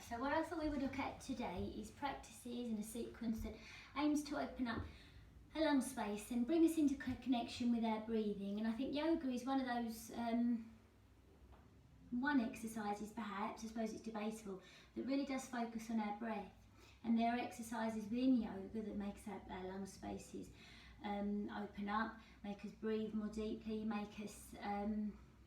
So what I thought we would look at today is practices and a sequence that aims to open up a lung space and bring us into connection with our breathing. And I think yoga is one of those one exercises, perhaps, I suppose it's debatable, that really does focus on our breath. And there are exercises within yoga that makes our lung spaces open up, make us breathe more deeply, make us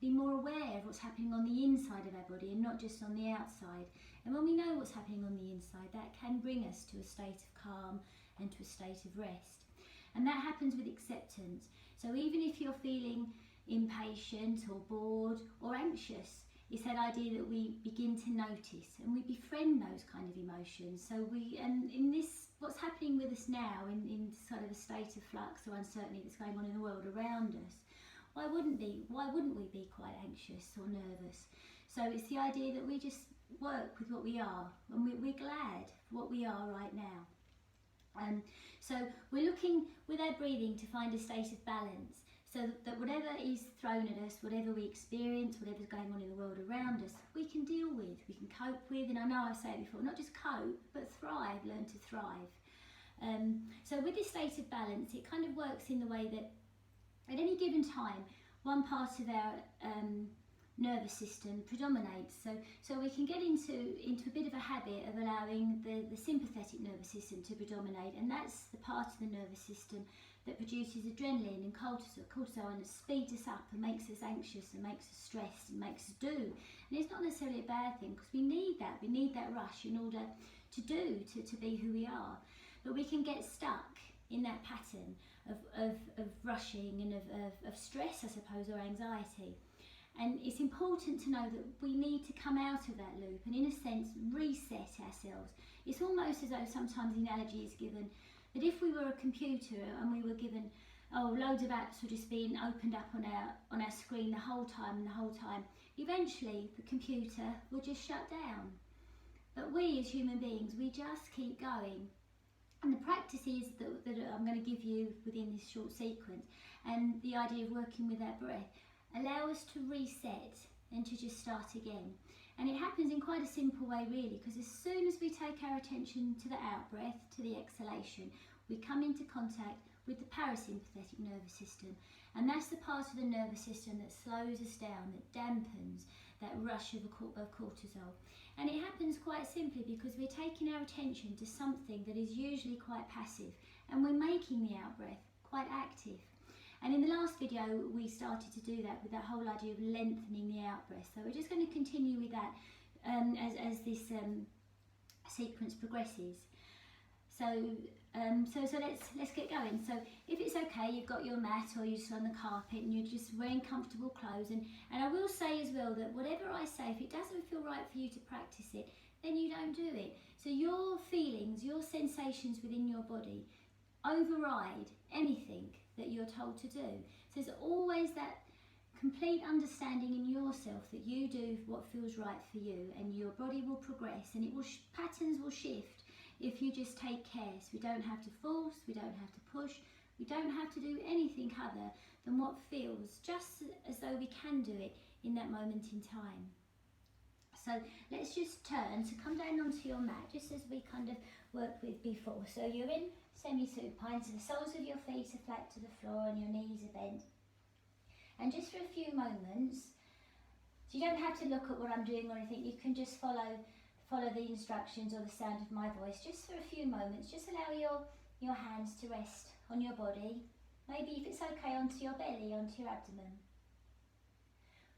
be more aware of what's happening on the inside of our body and not just on the outside. And when we know what's happening on the inside, that can bring us to a state of calm and to a state of rest. And that happens with acceptance. So even if you're feeling impatient or bored or anxious, it's that idea that we begin to notice and we befriend those kind of emotions. So and in this, what's happening with us now in sort of a state of flux or uncertainty that's going on in the world around us, why wouldn't we be quite anxious or nervous? So it's the idea that we just work with what we are, and we're glad for what we are right now. So we're looking with our breathing to find a state of balance, so that whatever is thrown at us, whatever we experience, whatever's going on in the world around us, we can deal with, we can cope with. And I know I've said it before, not just cope, but thrive, learn to thrive. So with this state of balance, it kind of works in the way that at any given time, one part of our nervous system predominates. So we can get into a bit of a habit of allowing the sympathetic nervous system to predominate, and that's the part of the nervous system that produces adrenaline and cortisol, and it speeds us up and makes us anxious and makes us stressed and makes us do. And it's not necessarily a bad thing, because we need that rush in order to be who we are. But we can get stuck in that pattern of rushing and of stress, I suppose, or anxiety. And it's important to know that we need to come out of that loop and, in a sense, reset ourselves. It's almost as though sometimes the analogy is given that if we were a computer and we were given loads of apps were just being opened up on our screen the whole time, eventually the computer will just shut down. But we as human beings, we just keep going. And the practices that I'm going to give you within this short sequence, and the idea of working with our breath, allow us to reset and to just start again. And it happens in quite a simple way, really, because as soon as we take our attention to the out-breath, to the exhalation, we come into contact with the parasympathetic nervous system. And that's the part of the nervous system that slows us down, that dampens that rush of cortisol. And it happens quite simply because we're taking our attention to something that is usually quite passive, and we're making the out-breath quite active. And in the last video, we started to do that with that whole idea of lengthening the out-breath. So we're just going to continue with that as this sequence progresses. So let's get going. So if it's okay, you've got your mat or you're just on the carpet and you're just wearing comfortable clothes. And I will say as well that whatever I say, if it doesn't feel right for you to practice it, then you don't do it. So your feelings, your sensations within your body override anything that you're told to do. So there's always that complete understanding in yourself that you do what feels right for you, and your body will progress, and it will patterns will shift if you just take care. So we don't have to force, we don't have to push, we don't have to do anything other than what feels just as though we can do it in that moment in time. So let's just turn, so come down onto your mat just as we kind of worked with before. So you're in semi-supine, so the soles of your feet are flat to the floor and your knees are bent. And just for a few moments, so you don't have to look at what I'm doing or anything, you can just follow the instructions or the sound of my voice. Just for a few moments, just allow your hands to rest on your body, maybe if it's okay onto your belly, onto your abdomen.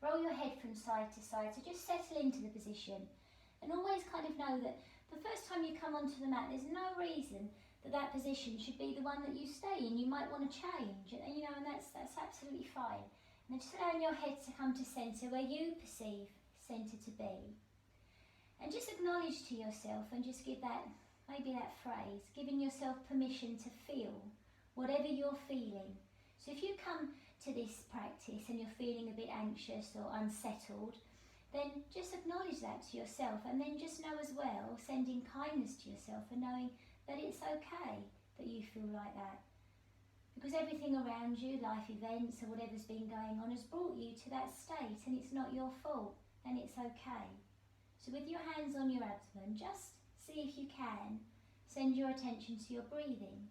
Roll your head from side to side, so just settle into the position, and always kind of know that the first time you come onto the mat, there's no reason that position should be the one that you stay in. You might want to change, and and that's absolutely fine. And then just allowing your head to come to centre, where you perceive centre to be. And just acknowledge to yourself and just give that phrase, giving yourself permission to feel whatever you're feeling. So if you come to this practice and you're feeling a bit anxious or unsettled, then just acknowledge that to yourself, and then just know as well, sending kindness to yourself and knowing that it's okay that you feel like that. Because everything around you, life events or whatever's been going on, has brought you to that state, and it's not your fault, and it's okay. So with your hands on your abdomen, just see if you can send your attention to your breathing.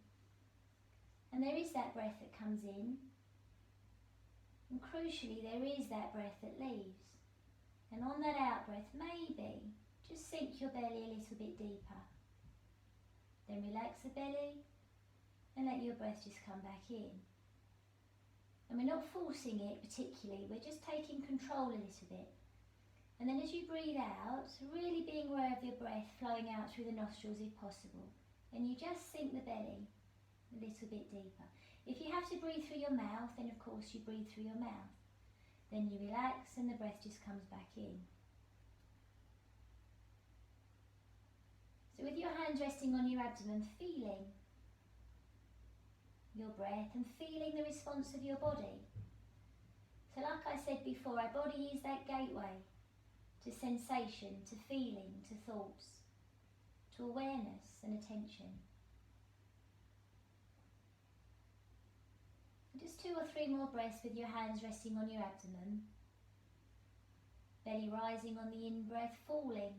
And there is that breath that comes in, and crucially there is that breath that leaves. And on that out breath, maybe just sink your belly a little bit deeper. Then relax the belly and let your breath just come back in. And we're not forcing it particularly, we're just taking control a little bit. And then as you breathe out, really being aware of your breath flowing out through the nostrils if possible. And you just sink the belly a little bit deeper. If you have to breathe through your mouth, then of course you breathe through your mouth. Then you relax and the breath just comes back in. So with your hands resting on your abdomen, feeling your breath and feeling the response of your body. So like I said before, our body is that gateway to sensation, to feeling, to thoughts, to awareness and attention. Just 2 or 3 more breaths with your hands resting on your abdomen. Belly rising on the in-breath, falling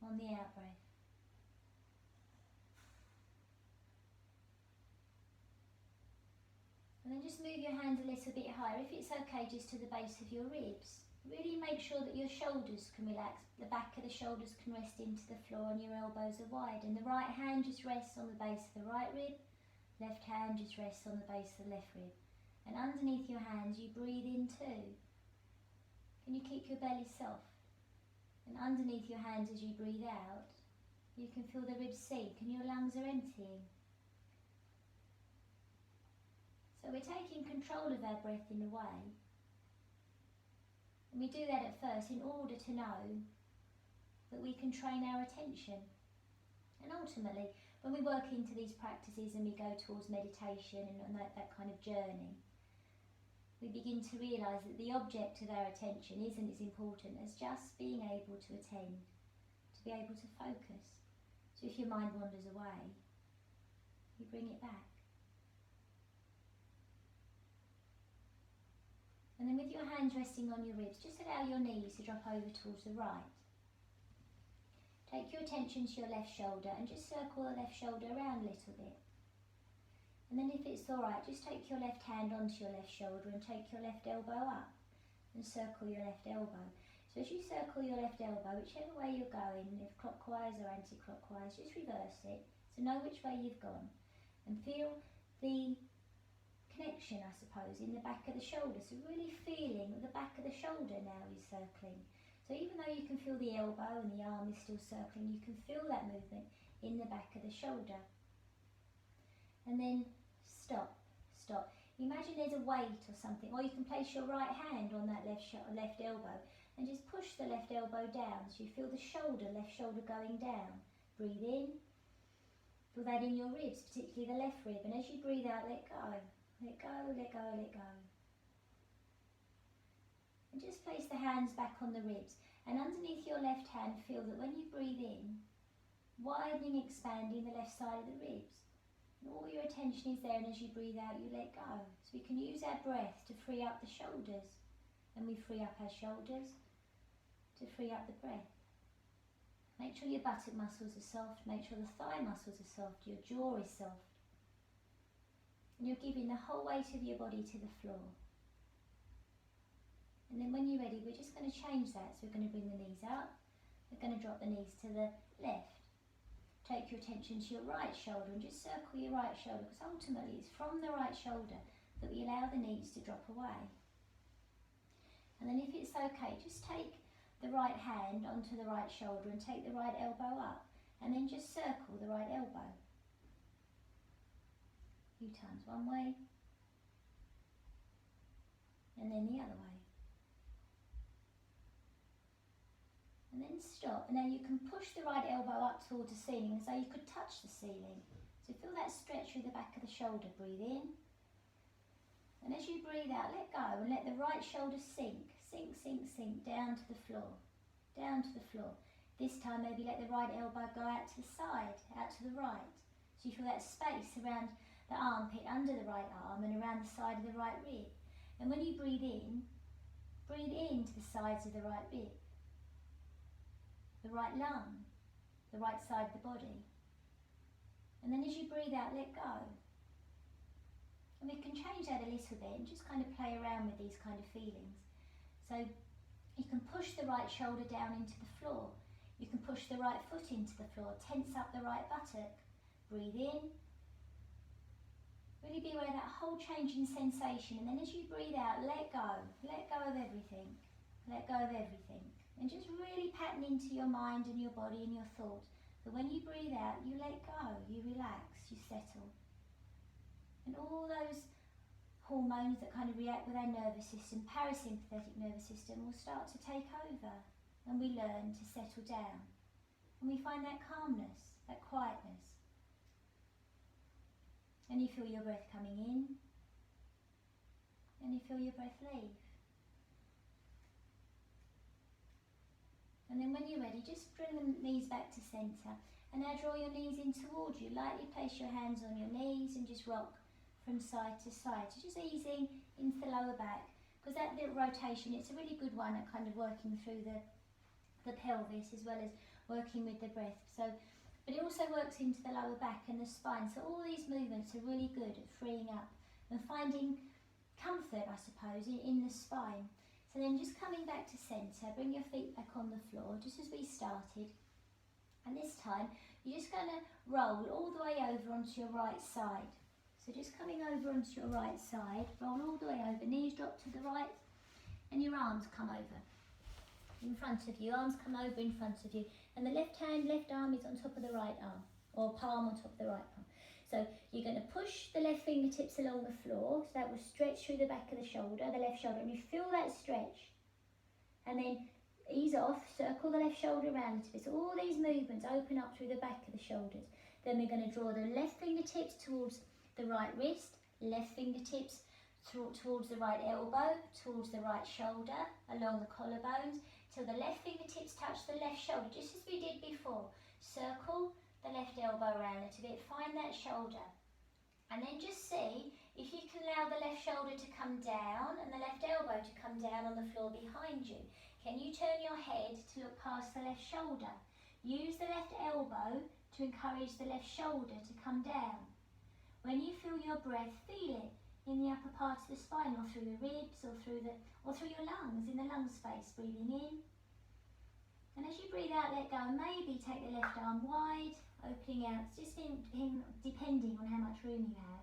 on the out-breath. And then just move your hands a little bit higher, if it's okay, just to the base of your ribs. Really make sure that your shoulders can relax, the back of the shoulders can rest into the floor and your elbows are wide. And the right hand just rests on the base of the right rib, left hand just rests on the base of the left rib. And underneath your hands you breathe in too. Can you keep your belly soft? And underneath your hands as you breathe out, you can feel the ribs sink and your lungs are emptying. So we're taking control of our breath in a way. And we do that at first in order to know that we can train our attention. And ultimately, when we work into these practices and we go towards meditation and that kind of journey, we begin to realise that the object of our attention isn't as important as just being able to attend, to be able to focus. So if your mind wanders away, you bring it back. And then with your hands resting on your ribs, just allow your knees to drop over towards the right. Take your attention to your left shoulder and just circle the left shoulder around a little bit. And then if it's alright, just take your left hand onto your left shoulder and take your left elbow up and circle your left elbow. So as you circle your left elbow, whichever way you're going, if clockwise or anti-clockwise, just reverse it to know which way you've gone. And feel the connection, I suppose, in the back of the shoulder. So really feeling that the back of the shoulder now is circling. So even though you can feel the elbow and the arm is still circling, you can feel that movement in the back of the shoulder. And then stop. Imagine there's a weight or something, or you can place your right hand on that left elbow and just push the left elbow down so you feel the shoulder, left shoulder going down. Breathe in, feel that in your ribs, particularly the left rib, and as you breathe out, let go. Let go, let go, let go. And just place the hands back on the ribs, and underneath your left hand feel that when you breathe in, widening, expanding the left side of the ribs. And all your attention is there, and as you breathe out you let go. So we can use our breath to free up the shoulders, and we free up our shoulders to free up the breath. Make sure your buttock muscles are soft, make sure the thigh muscles are soft, your jaw is soft. And you're giving the whole weight of your body to the floor. And then when you're ready, we're just going to change that. So we're going to bring the knees up, we're going to drop the knees to the left. Take your attention to your right shoulder and just circle your right shoulder, because ultimately it's from the right shoulder that we allow the knees to drop away. And then if it's okay, just take the right hand onto the right shoulder and take the right elbow up, and then just circle the right elbow. A few times one way, and then the other way. And then stop, and now you can push the right elbow up towards the ceiling as though you could touch the ceiling. So feel that stretch through the back of the shoulder. Breathe in, and as you breathe out, let go and let the right shoulder sink, sink, sink, sink down to the floor, down to the floor. This time maybe let the right elbow go out to the side, out to the right. So you feel that space around the armpit, under the right arm, and around the side of the right rib. And when you breathe in to the sides of the right rib. the right lung, the right side of the body. And then as you breathe out, let go. And we can change that a little bit and just kind of play around with these kind of feelings. So you can push the right shoulder down into the floor. You can push the right foot into the floor, tense up the right buttock. Breathe in. Really be aware of that whole change in sensation. And then as you breathe out, let go. Let go of everything. Let go of everything. And just really pattern into your mind and your body and your thoughts. But when you breathe out, you let go, you relax, you settle. And all those hormones that kind of react with our nervous system, parasympathetic nervous system, will start to take over. And we learn to settle down. And we find that calmness, that quietness. And you feel your breath coming in. And you feel your breath leave. And then when you're ready, just bring the knees back to centre. And now draw your knees in towards you. Lightly place your hands on your knees and just rock from side to side. So just easing into the lower back. Because that little rotation, it's a really good one at kind of working through the pelvis as well as working with the breath. So, but it also works into the lower back and the spine. So all these movements are really good at freeing up and finding comfort, I suppose, in the spine. So then just coming back to centre, bring your feet back on the floor, just as we started. And this time, you're just going to roll all the way over onto your right side. So just coming over onto your right side, roll all the way over, knees drop to the right, and your arms come over in front of you, arms come over in front of you. And the left arm is on top of the right arm, or palm on top of the right palm. So you're going to push the left fingertips along the floor, so that will stretch through the back of the shoulder, the left shoulder, and you feel that stretch. And then ease off, circle the left shoulder around a little bit. So all these movements open up through the back of the shoulders. Then we're going to draw the left fingertips towards the right wrist, left fingertips towards the right elbow, towards the right shoulder, along the collarbones, till the left fingertips touch the left shoulder, just as we did before. Circle the left elbow around a little bit, find that shoulder. And then just see if you can allow the left shoulder to come down and the left elbow to come down on the floor behind you. Can you turn your head to look past the left shoulder? Use the left elbow to encourage the left shoulder to come down. When you feel your breath, feel it in the upper part of the spine, or through the ribs, or through your lungs, in the lung space. Breathing in. And as you breathe out, let go. Maybe take the left arm wide, opening out, just depending on how much room you have.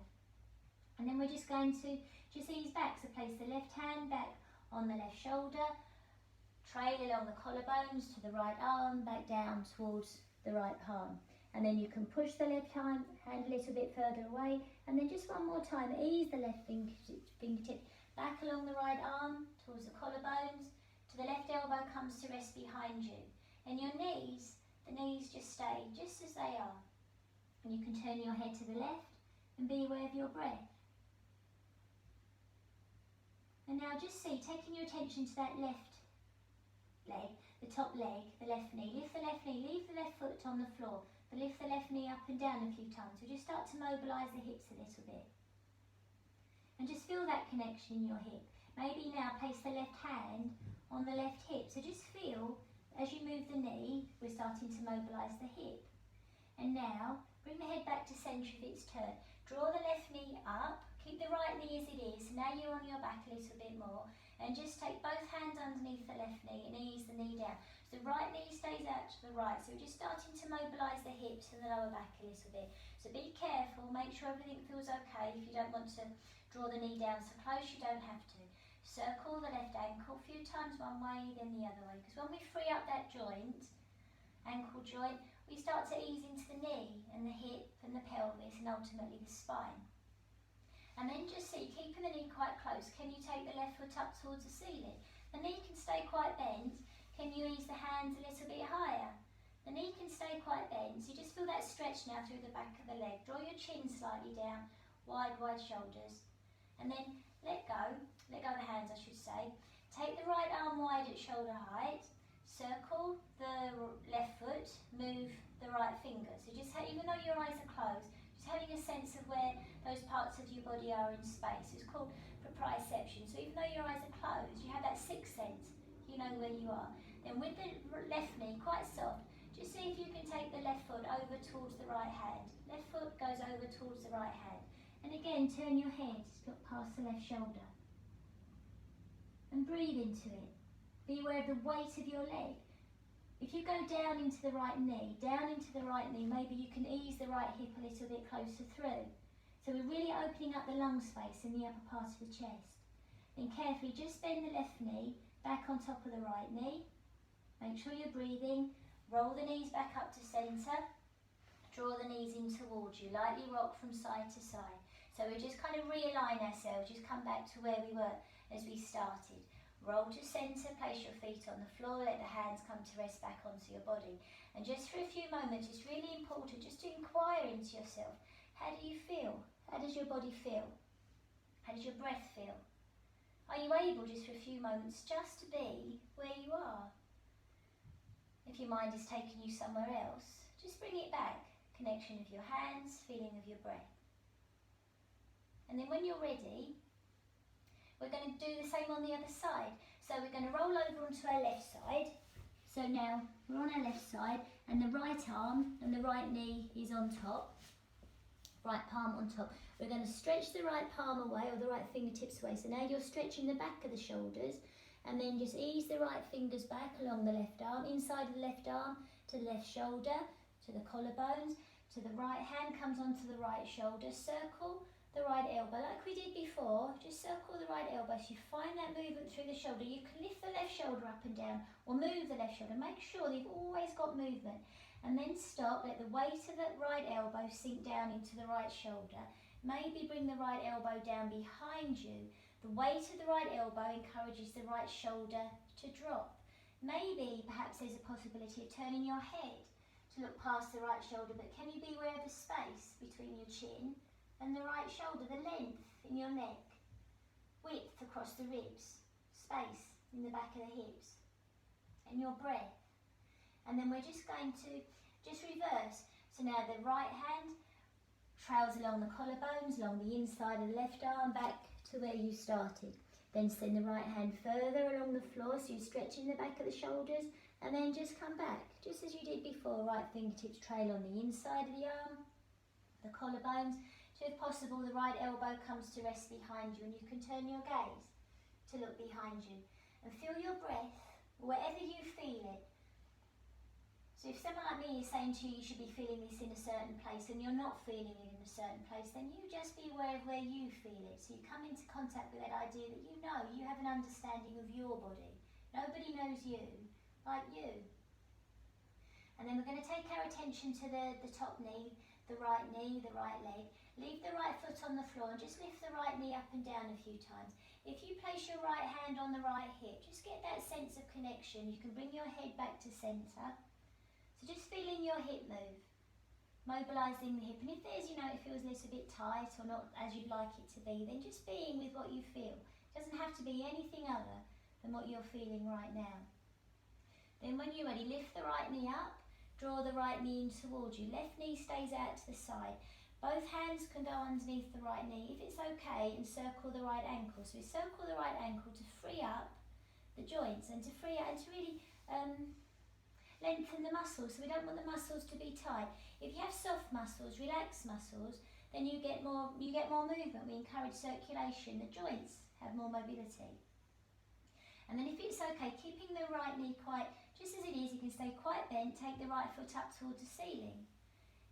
And then we're just going to just ease back. So place the left hand back on the left shoulder, trail along the collarbones to the right arm, back down towards the right palm. And then you can push the left hand a little bit further away. And then just one more time, ease the left fingertip back along the right arm towards the collarbones, to the left elbow comes to rest behind you. And your knees, the knees just stay just as they are. And you can turn your head to the left and be aware of your breath. And now just see, taking your attention to that left leg, the top leg, the left knee. Lift the left knee, leave the left foot on the floor, but lift the left knee up and down a few times. So just start to mobilise the hips a little bit. And just feel that connection in your hip. Maybe now place the left hand on the left hip. So just feel, as you move the knee, we're starting to mobilise the hip. And now, bring the head back to centre if it's turned. Draw the left knee up, keep the right knee as it is. So now you're on your back a little bit more. And just take both hands underneath the left knee and ease the knee down. So the right knee stays out to the right. So we're just starting to mobilise the hips and the lower back a little bit. So be careful, make sure everything feels okay. If you don't want to draw the knee down so close, you don't have to. Circle the left ankle a few times one way, then the other way. Because when we free up that joint, ankle joint, we start to ease into the knee and the hip and the pelvis and ultimately the spine. And then just see, keeping the knee quite close, can you take the left foot up towards the ceiling? The knee can stay quite bent. Can you ease the hands a little bit higher? The knee can stay quite bent. So you just feel that stretch now through the back of the leg. Draw your chin slightly down, wide shoulders. And then let go of the hands I should say. Take the right arm wide at shoulder height. Circle the left foot, move the right finger. So just even though your eyes are closed, just having a sense of where those parts of your body are in space. It's called proprioception. So even though your eyes are closed, you have that sixth sense. You know where you are. Then with the left knee quite soft, just see if you can take the left foot over towards the right hand. Left foot goes over towards the right hand. And again, turn your head, look past the left shoulder. And breathe into it. Be aware of the weight of your leg. If you go down into the right knee, maybe you can ease the right hip a little bit closer through. So we're really opening up the lung space in the upper part of the chest. Then carefully just bend the left knee back on top of the right knee. Make sure you're breathing. Roll the knees back up to centre. Draw the knees in towards you. Lightly rock from side to side. So we just kind of realign ourselves, just come back to where we were as we started. Roll to centre, place your feet on the floor, let the hands come to rest back onto your body. And just for a few moments, it's really important just to inquire into yourself. How do you feel? How does your body feel? How does your breath feel? Are you able just for a few moments just to be where you are? If your mind is taking you somewhere else, just bring it back. Connection of your hands, feeling of your breath. And then when you're ready, we're going to do the same on the other side. So we're going to roll over onto our left side. So now we're on our left side and the right arm and the right knee is on top. Right palm on top. We're going to stretch the right palm away or the right fingertips away. So now you're stretching the back of the shoulders and then just ease the right fingers back along the left arm, inside of the left arm to the left shoulder, to the collarbones, to the right hand comes onto the right shoulder, circle the right elbow like we did before, just circle the right elbow so you find that movement through the shoulder. You can lift the left shoulder up and down or move the left shoulder, make sure that you've always got movement and then stop, let the weight of the right elbow sink down into the right shoulder, maybe bring the right elbow down behind you. The weight of the right elbow encourages the right shoulder to drop. Maybe perhaps there's a possibility of turning your head to look past the right shoulder, but can you be aware of the space between your chin and the right shoulder, the length in your neck, width across the ribs, space in the back of the hips, and your breath. And then we're just going to just reverse. So now the right hand trails along the collarbones, along the inside of the left arm, back to where you started. Then send the right hand further along the floor, so you're stretching the back of the shoulders, and then just come back, just as you did before. Right fingertips trail on the inside of the arm, the collarbones. So if possible, the right elbow comes to rest behind you and you can turn your gaze to look behind you. And feel your breath, wherever you feel it. So if someone like me is saying to you, you should be feeling this in a certain place and you're not feeling it in a certain place, then you just be aware of where you feel it. So you come into contact with that idea that you know, you have an understanding of your body. Nobody knows you like you. And then we're going to take our attention to the top knee, the right leg. Leave the right foot on the floor and just lift the right knee up and down a few times. If you place your right hand on the right hip, just get that sense of connection. You can bring your head back to centre. So just feeling your hip move, mobilising the hip. And if there's, it feels a little bit tight or not as you'd like it to be, then just being with what you feel. It doesn't have to be anything other than what you're feeling right now. Then when you're ready, lift the right knee up, draw the right knee in towards you. Left knee stays out to the side. Both hands can go underneath the right knee, if it's okay, and circle the right ankle. So we circle the right ankle to free up the joints and to free up and to really lengthen the muscles. So we don't want the muscles to be tight. If you have soft muscles, relaxed muscles, then you get more movement. We encourage circulation. The joints have more mobility. And then if it's okay, keeping the right knee quite, just as it is, you can stay quite bent, take the right foot up towards the ceiling.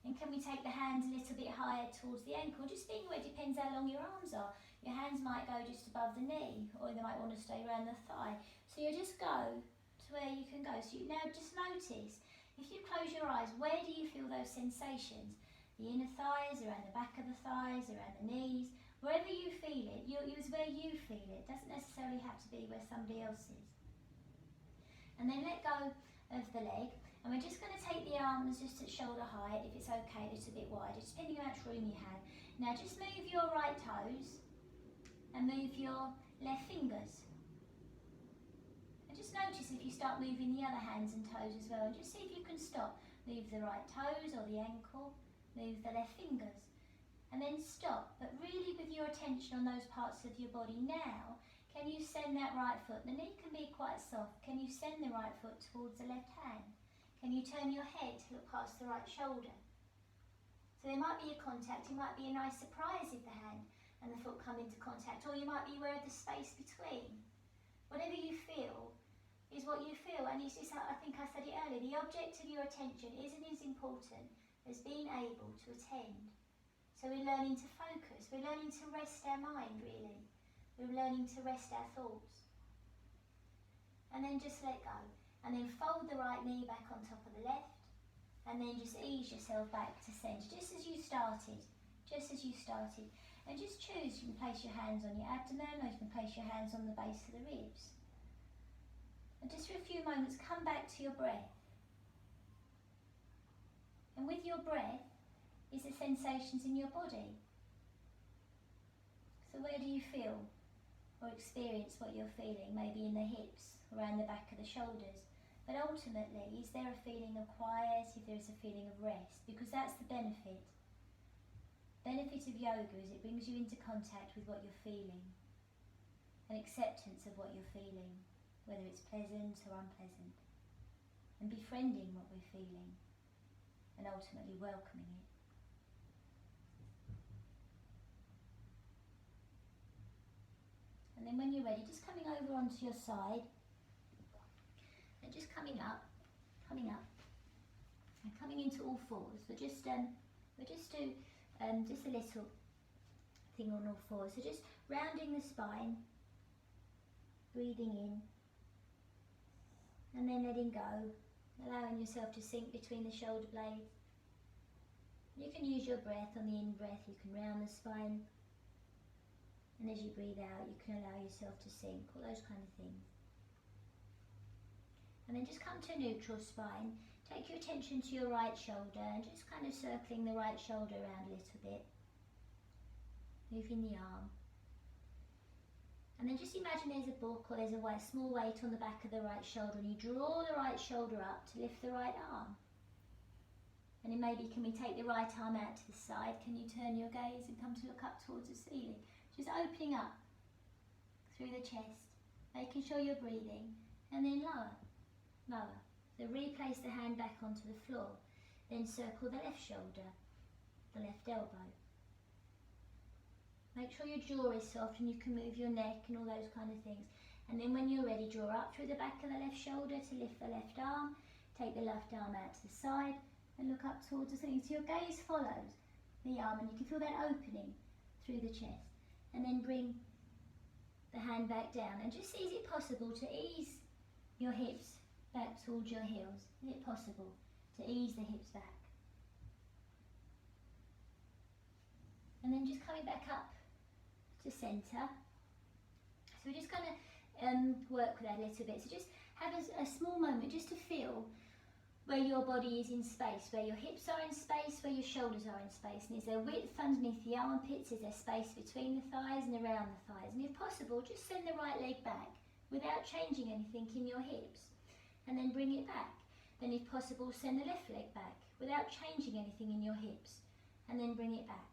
And can we take the hands a little bit higher towards the ankle? Just being aware, it depends how long your arms are. Your hands might go just above the knee, or they might want to stay around the thigh. So you just go to where you can go. So you now just notice, if you close your eyes, where do you feel those sensations? The inner thighs, around the back of the thighs, around the knees. Wherever you feel it, it's where you feel it. It doesn't necessarily have to be where somebody else is. And then let go of the leg. And we're just going to take the arms just at shoulder height, if it's okay, just a bit wider, just depending on how much room you have. Now just move your right toes and move your left fingers. And just notice if you start moving the other hands and toes as well, and just see if you can stop. Move the right toes or the ankle, move the left fingers, and then stop, but really with your attention on those parts of your body now. Can you send that right foot? The knee can be quite soft. Can you send the right foot towards the left hand? Can you turn your head to look past the right shoulder? So there might be a contact. It might be a nice surprise if the hand and the foot come into contact, or you might be aware of the space between. Whatever you feel is what you feel, and it's just, I think I said it earlier, the object of your attention isn't as important as being able to attend. So we're learning to focus, we're learning to rest our mind really. We're learning to rest our thoughts. And then just let go. And then fold the right knee back on top of the left. And then just ease yourself back to centre, just as you started. Just as you started. And just choose, you can place your hands on your abdomen, or you can place your hands on the base of the ribs. And just for a few moments, come back to your breath. And with your breath is the sensations in your body. So where do you feel or experience what you're feeling? Maybe in the hips, around the back of the shoulders. But ultimately, is there a feeling of quiet, if there is a feeling of rest? Because that's the benefit. Benefit of yoga is it brings you into contact with what you're feeling. An acceptance of what you're feeling, whether it's pleasant or unpleasant. And befriending what we're feeling. And ultimately welcoming it. And then when you're ready, just coming over onto your side, and just coming up, and coming into all fours. So just we'll just do just a little thing on all fours. So just rounding the spine, breathing in, and then letting go, allowing yourself to sink between the shoulder blades. You can use your breath on the in-breath, you can round the spine. And as you breathe out, you can allow yourself to sink, all those kind of things. And then just come to a neutral spine. Take your attention to your right shoulder and just kind of circling the right shoulder around a little bit. Moving the arm. And then just imagine there's a book or there's a small weight on the back of the right shoulder, and you draw the right shoulder up to lift the right arm. And then maybe can we take the right arm out to the side? Can you turn your gaze and come to look up towards the ceiling? Just opening up through the chest, making sure you're breathing, and then lower, lower. So replace the hand back onto the floor, then circle the left shoulder, the left elbow. Make sure your jaw is soft and you can move your neck and all those kind of things. And then when you're ready, draw up through the back of the left shoulder to lift the left arm, take the left arm out to the side and look up towards the ceiling. So your gaze follows the arm and you can feel that opening through the chest. And then bring the hand back down and just see, is it possible to ease your hips back towards your heels? Is it possible to ease the hips back? And then just coming back up to centre. So we're just going to work with that a little bit. So just have a small moment just to feel where your body is in space, where your hips are in space, where your shoulders are in space. And is there width underneath the armpits? Is there space between the thighs and around the thighs? And if possible, just send the right leg back without changing anything in your hips. And then bring it back. Then if possible, send the left leg back without changing anything in your hips. And then bring it back.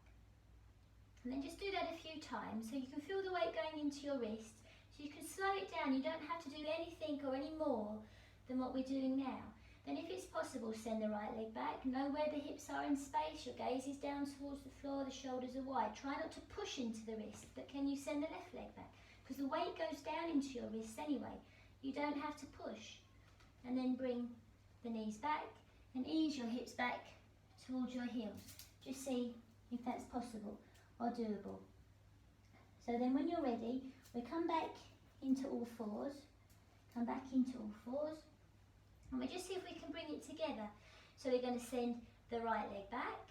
And then just do that a few times so you can feel the weight going into your wrists. So you can slow it down. You don't have to do anything or any more than what we're doing now. Then if it's possible, send the right leg back. Know where the hips are in space. Your gaze is down towards the floor, the shoulders are wide. Try not to push into the wrist, but can you send the left leg back? Because the weight goes down into your wrists anyway. You don't have to push. And then bring the knees back and ease your hips back towards your heels. Just see if that's possible or doable. So then when you're ready, we come back into all fours. Come back into all fours. And we just see if we can bring it together. So we're going to send the right leg back,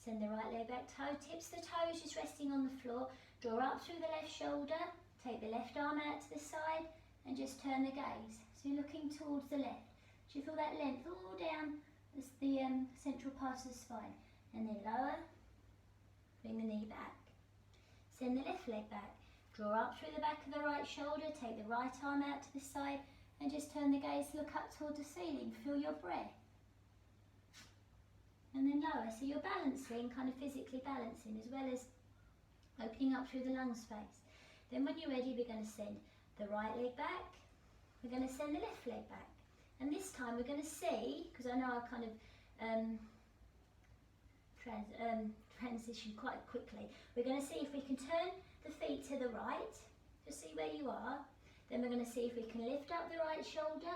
send the right leg back, toe tips the toes just resting on the floor, draw up through the left shoulder, take the left arm out to the side and just turn the gaze. So you're looking towards the left. Do you feel that length all down the central part of the spine? And then lower, bring the knee back. Send the left leg back, draw up through the back of the right shoulder, take the right arm out to the side, and just turn the gaze, look up toward the ceiling, feel your breath. And then lower, so you're balancing, kind of physically balancing, as well as opening up through the lung space. Then when you're ready, we're going to send the right leg back, we're going to send the left leg back. And this time we're going to see, because I know I kind of transition quite quickly, we're going to see if we can turn the feet to the right, just see where you are. Then we're going to see if we can lift up the right shoulder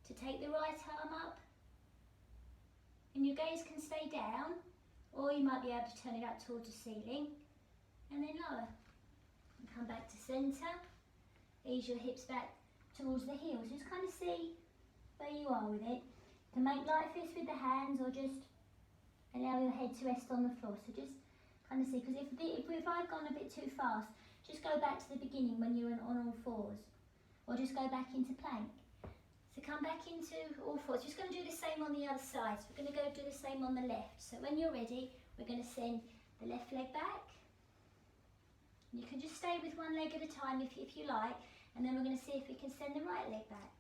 to take the right arm up. And your gaze can stay down, or you might be able to turn it up towards the ceiling, and then lower. And come back to centre, ease your hips back towards the heels. Just kind of see where you are with it. You can make light fists with the hands, or just allow your head to rest on the floor. So just kind of see, because if I've gone a bit too fast, just go back to the beginning when you're on all fours, or just go back into plank. So come back into all fours. Just going to do the same on the other side. So we're going to go do the same on the left. So when you're ready, we're going to send the left leg back. You can just stay with one leg at a time if you like, and then we're going to see if we can send the right leg back.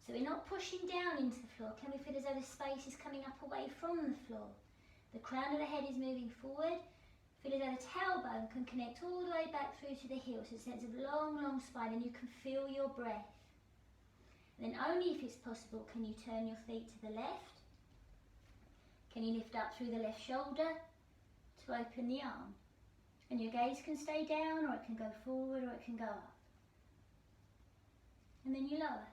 So we're not pushing down into the floor. Can we feel as though the space is coming up away from the floor? The crown of the head is moving forward. Feel as though the tailbone can connect all the way back through to the heel, so a sense of long, long spine, and you can feel your breath. And then only if it's possible can you turn your feet to the left. Can you lift up through the left shoulder to open the arm? And your gaze can stay down, or it can go forward, or it can go up. And then you lower.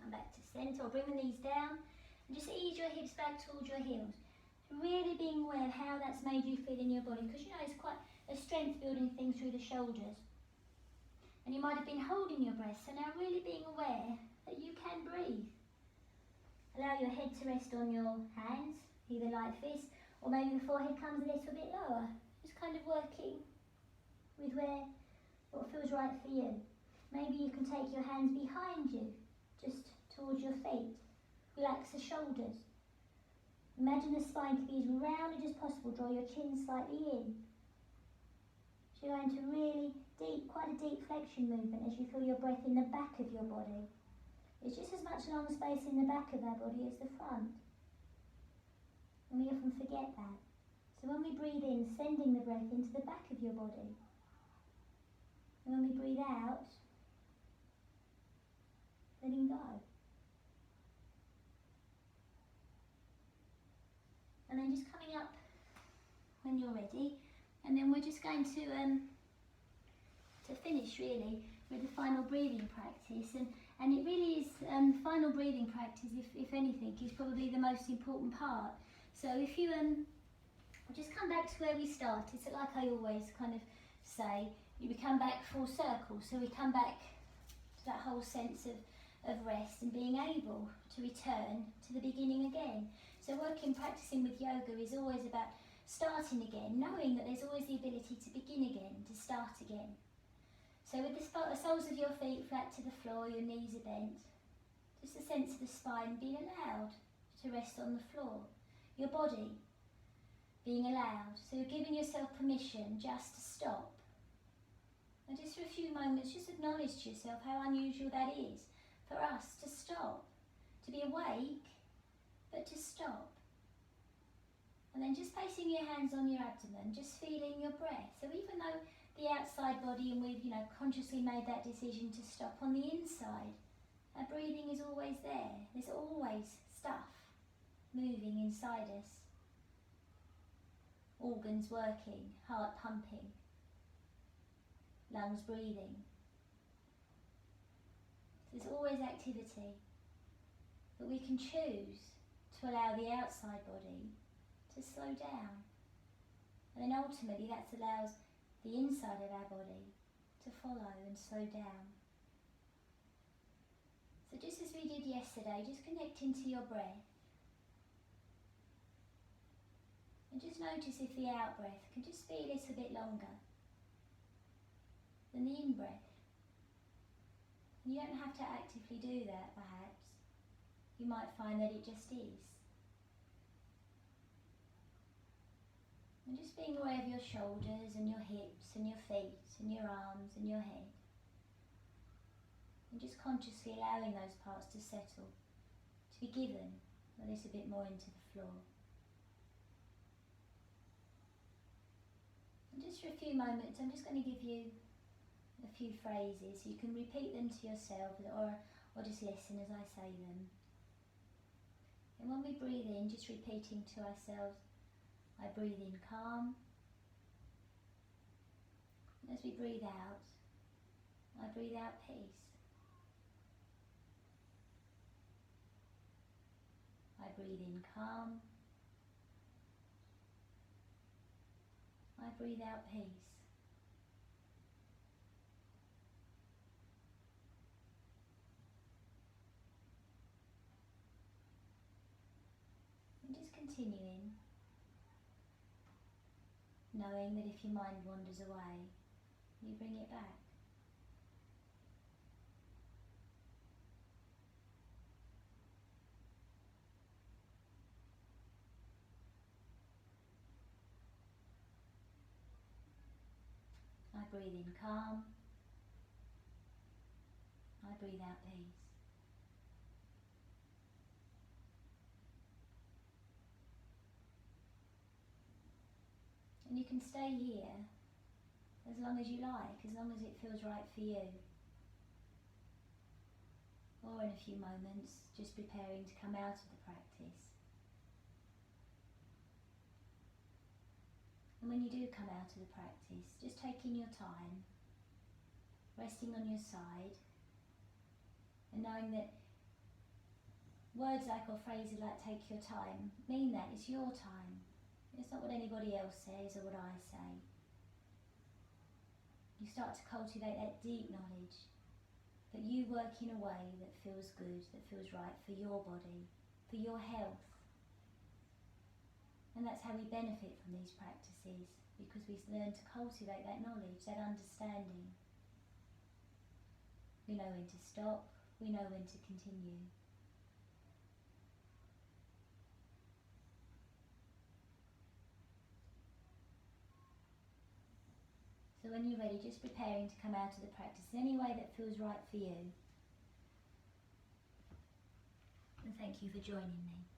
Come back to centre, or bring the knees down, and just ease your hips back towards your heels. Really being aware of how that's made you feel in your body, because you know it's quite a strength building thing through the shoulders. And you might have been holding your breath, so now really being aware that you can breathe. Allow your head to rest on your hands, either like this, or maybe the forehead comes a little bit lower. Just kind of working with what feels right for you. Maybe you can take your hands behind you, just towards your feet. Relax the shoulders. Imagine the spine to be as rounded as possible. Draw your chin slightly in. So you're going to really quite a deep flexion movement as you feel your breath in the back of your body. It's just as much long space in the back of our body as the front. And we often forget that. So when we breathe in, sending the breath into the back of your body. And when we breathe out, letting go. And then just coming up when you're ready, and then we're just going to finish really with the final breathing practice, and it really is final breathing practice, if anything, is probably the most important part. So if you just come back to where we started, so like I always kind of say, we come back full circle, so we come back to that whole sense of rest and being able to return to the beginning again. So practicing with yoga is always about starting again, knowing that there's always the ability to begin again, to start again. So with the soles of your feet flat to the floor, your knees are bent, just a sense of the spine being allowed to rest on the floor, your body being allowed. So you're giving yourself permission just to stop. And just for a few moments, just acknowledge to yourself how unusual that is for us to stop, to be awake, but to stop. And then just placing your hands on your abdomen, just feeling your breath. So even though the outside body, and we've consciously made that decision to stop, on the inside, our breathing is always there. There's always stuff moving inside us. Organs working, heart pumping, lungs breathing. There's always activity, but we can choose to allow the outside body to slow down. And then ultimately that allows the inside of our body to follow and slow down. So just as we did yesterday, just connecting to your breath. And just notice if the out breath can just be a little bit longer than the in breath. And you don't have to actively do that, perhaps. You might find that it just is. And just being aware of your shoulders and your hips and your feet and your arms and your head. And just consciously allowing those parts to settle, to be given a little bit more into the floor. And just for a few moments, I'm just going to give you a few phrases. You can repeat them to yourself or just listen as I say them. And when we breathe in, just repeating to ourselves, I breathe in calm. And as we breathe out, I breathe out peace. I breathe in calm. I breathe out peace. And just continuing, knowing that if your mind wanders away, you bring it back. I breathe in calm. I breathe out peace. And you can stay here as long as you like, as long as it feels right for you. Or in a few moments, just preparing to come out of the practice. And when you do come out of the practice, just taking your time, resting on your side, and knowing that words like or phrases like take your time mean that it's your time. It's not what anybody else says or what I say. You start to cultivate that deep knowledge that you work in a way that feels good, that feels right for your body, for your health. And that's how we benefit from these practices, because we learn to cultivate that knowledge, that understanding. We know when to stop, we know when to continue. So when you're ready, just preparing to come out of the practice in any way that feels right for you. And thank you for joining me.